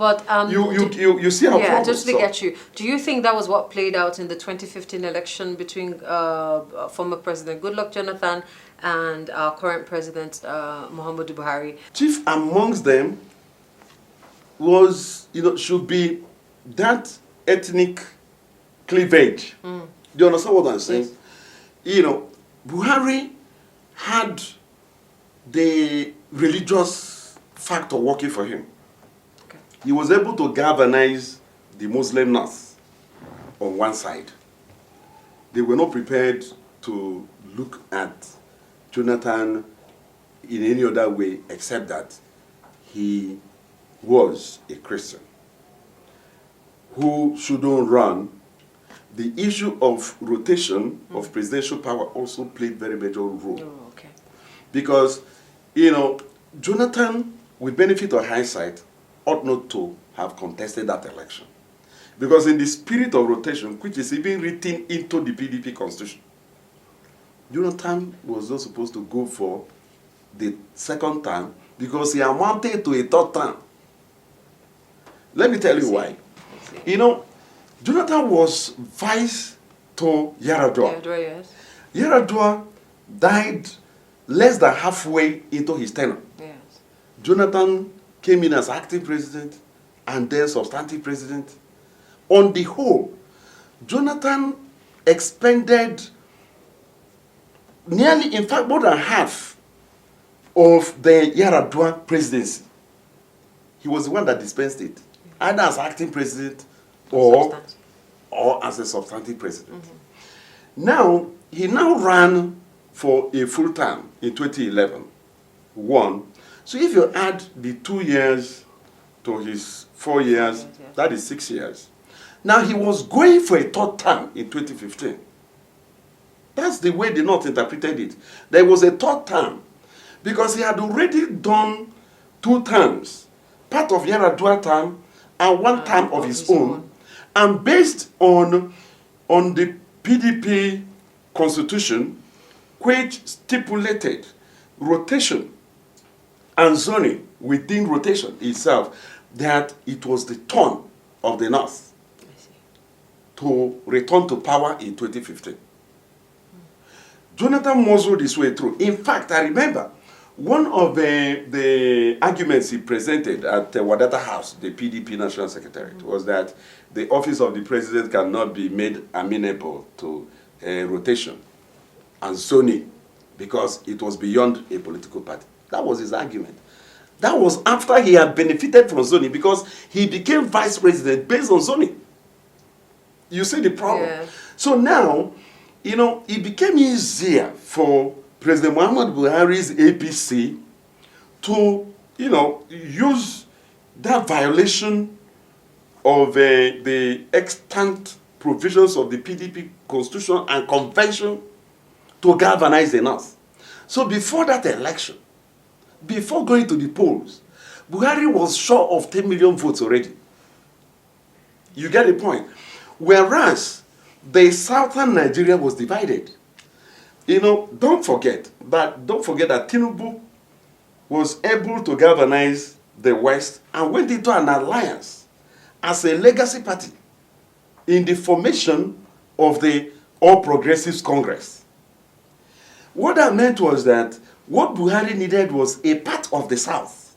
But you see how yeah, I problems totally solve. get you. Do you think that was what played out in the 2015 election between former President Goodluck Jonathan and our current President Muhammadu Buhari? Chief amongst them was, should be that ethnic cleavage. Do you understand what I'm saying? Yes. Buhari had the religious factor working for him. Okay. He was able to galvanize the Muslim North on one side. They were not prepared to look at Jonathan in any other way except that he was a Christian who shouldn't run. The issue of rotation of presidential power also played very major role. Oh, okay. Because, Jonathan, with benefit of hindsight, ought not to have contested that election. Because in the spirit of rotation, which is even written into the PDP constitution, Jonathan was not supposed to go for the second term because he amounted to a third term. Let me tell you why. Jonathan was vice to Yaradua. Yaradua, yes. Yaradua died less than halfway into his tenure. Yes. Jonathan came in as acting president and then substantive president. On the whole, Jonathan expended nearly, in fact, more than half of the Yaradua presidency. He was the one that dispensed it, either as acting president or as a substantive president. Now, he now ran for a full term in 2011. So if you add the 2 years to his 4 years, that is 6 years. Now, he was going for a third term in 2015. That's the way the North interpreted it. There was a third term because he had already done 2 terms, part of Yaradua term and 1 term of his own. And based on the PDP constitution, which stipulated rotation and zoning within rotation itself, that it was the turn of the North to return to power in 2015. Jonathan muzzled his way through. In fact, I remember one of the arguments he presented at Wadata House, the PDP National Secretariat, was that the office of the president cannot be made amenable to rotation and zoning because it was beyond a political party. That was his argument. That was after he had benefited from zoning because he became vice president based on zoning. You see the problem? Yeah. So now, it became easier for President Muhammadu Buhari's APC to, use that violation of the extant provisions of the PDP constitution and convention to galvanize the North. So before that election, before going to the polls, Buhari was short of 10 million votes already. You get the point? Whereas the southern Nigeria was divided. Don't forget that Tinubu was able to galvanize the West and went into an alliance as a legacy party in the formation of the All Progressives Congress. What that meant was that what Buhari needed was a part of the South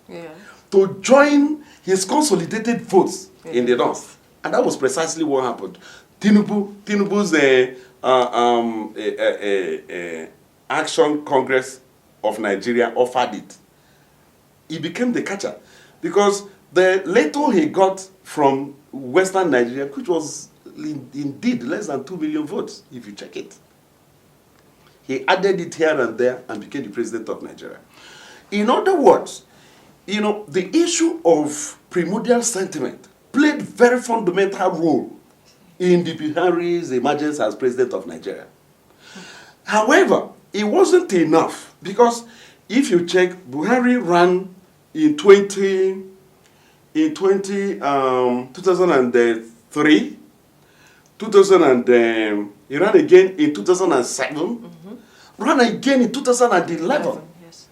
to join his consolidated votes in the North. And that was precisely what happened. Tinubu's Action Congress of Nigeria offered it. He became the catcher because the little he got from Western Nigeria, which was indeed less than 2 million votes, if you check it, he added it here and there and became the president of Nigeria. In other words, the issue of primordial sentiment played very fundamental role in the Buhari's emergence as president of Nigeria. However, it wasn't enough because if you check, Buhari ran in 2003, he ran again in 2007, ran again in 2011. Yes.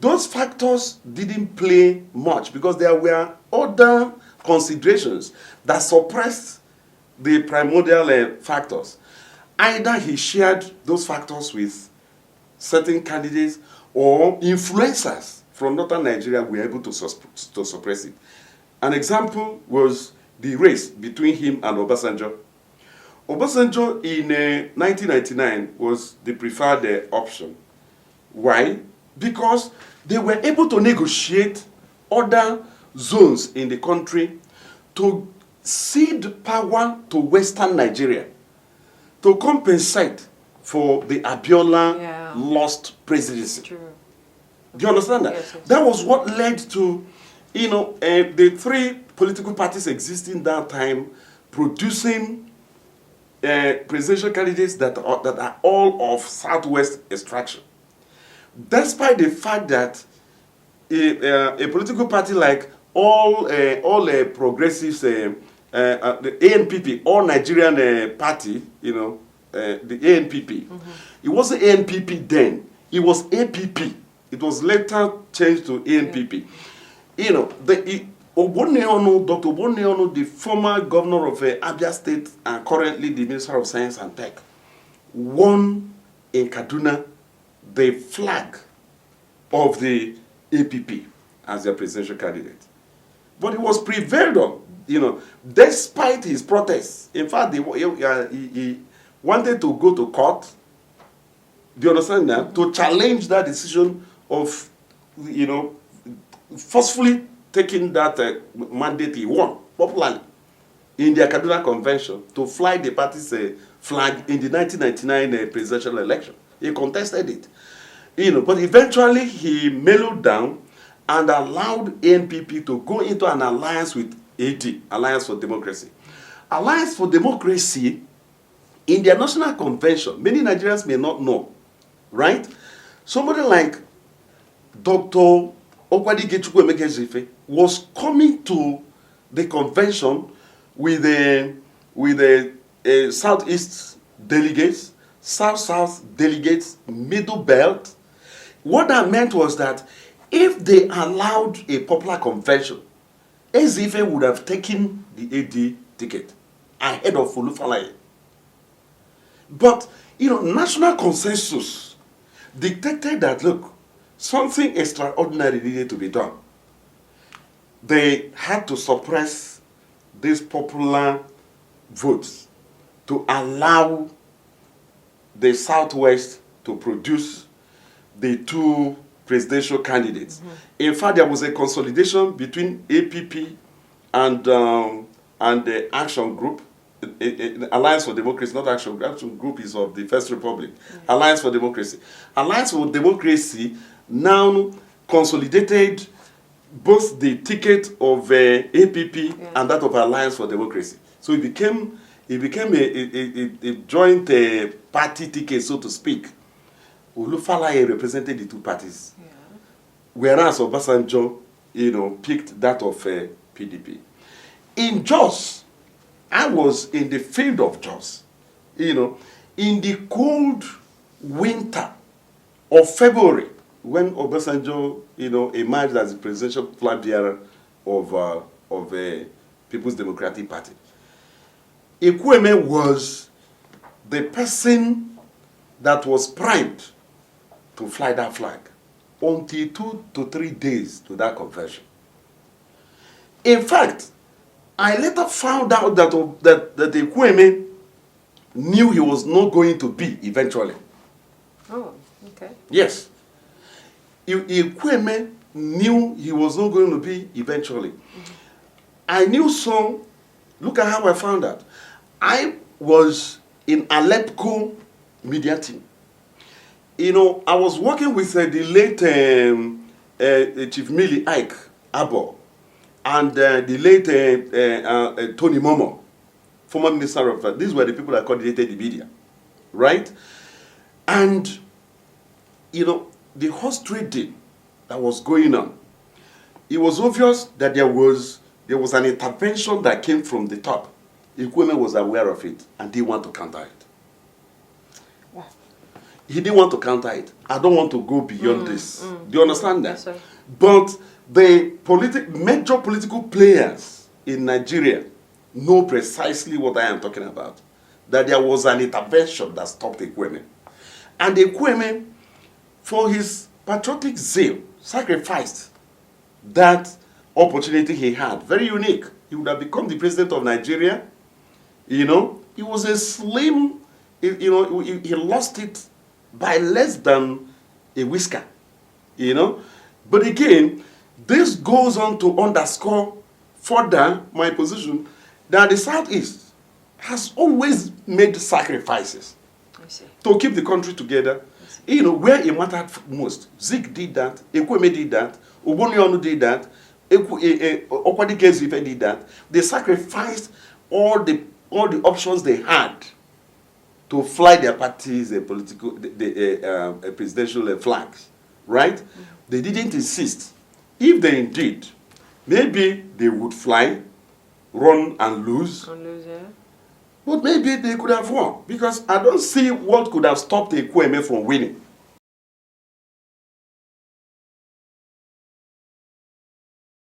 Those factors didn't play much because there were other considerations that suppressed the primordial factors. Either he shared those factors with certain candidates or influencers from northern Nigeria were able to suppress it. An example was the race between him and Obasanjo. Obasanjo in 1999 was the preferred option. Why? Because they were able to negotiate other zones in the country to cede power to Western Nigeria to compensate for the Abiola lost presidency. True. Do you understand that? Yes, yes. That was what led to, the three political parties existing that time producing presidential candidates that are all of Southwest extraction. Despite the fact that a political party like all progressives, the ANPP, All Nigerian Party, the ANPP, it wasn't ANPP then, it was APP. It was later changed to ANPP. Dr. Oboneonu, the former governor of Abia State and currently the Minister of Science and Tech, won in Kaduna the flag of the APP as their presidential candidate. But it was prevailed on, despite his protests. In fact, he wanted to go to court, do you understand that, to challenge that decision of, forcefully taking that mandate he won popularly in the Kaduna Convention to fly the party's flag in the 1999 presidential election. He contested it. But eventually he mellowed down and allowed ANPP to go into an alliance with AD, Alliance for Democracy. Alliance for Democracy, in their national convention, many Nigerians may not know, right? Somebody like Dr. Okwadike Emekezife was coming to the convention with Southeast delegates, South delegates, Middle Belt. What that meant was that if they allowed a popular convention, Ezife would have taken the AD ticket ahead of Olufalaye. But, national consensus dictated that, look, something extraordinary needed to be done. They had to suppress these popular votes to allow the Southwest to produce the two presidential candidates. In fact, there was a consolidation between APP and the Action Group. Alliance for Democracy, not Action Group. Action Group is of the First Republic. Alliance for Democracy. Alliance for Democracy now consolidated both the ticket of APP and that of Alliance for Democracy. So it became a joint party ticket, so to speak. Olufalaye represented the two parties, whereas Obasanjo, picked that of PDP. In Jos, I was in the field of Jos, in the cold winter of February, when Obasanjo, emerged as the presidential flag bearer of People's Democratic Party. Ekwueme was the person that was primed to fly that flag until 2 to 3 days to that convention. In fact, I later found out that Ekwueme knew he was not going to be eventually. Oh, okay. Yes. Ekwueme knew he was not going to be eventually. I knew so. Look at how I found out. I was in Aleppo media team. I was working with the late Chief Millie Ike Abo and the late Tony Momo, former minister of, these were the people that coordinated the media, right? And, the horse trading that was going on, it was obvious that there was an intervention that came from the top. Ekwueme was aware of it and didn't want to counter it. Wow. He didn't want to counter it. I don't want to go beyond this. Do you understand that? Yes, sir. But the major political players in Nigeria know precisely what I am talking about. That there was an intervention that stopped Ekweme. And Ekweme, for his patriotic zeal, sacrificed that opportunity he had. Very unique. He would have become the president of Nigeria. You know, he was a slim, you know, he lost it by less than a whisker. You know. But again, this goes on to underscore further my position that the Southeast has always made sacrifices to keep the country together. You know, where it mattered most. Zik did that, Ekweme did that, Ogbonionu did that, Okwadike did that. They sacrificed all the options they had to fly their parties, presidential flags, right? Mm-hmm. They didn't insist. If they indeed, maybe they would fly, run and lose. Yeah. But maybe they could have won. Because I don't see what could have stopped Ekweme from winning.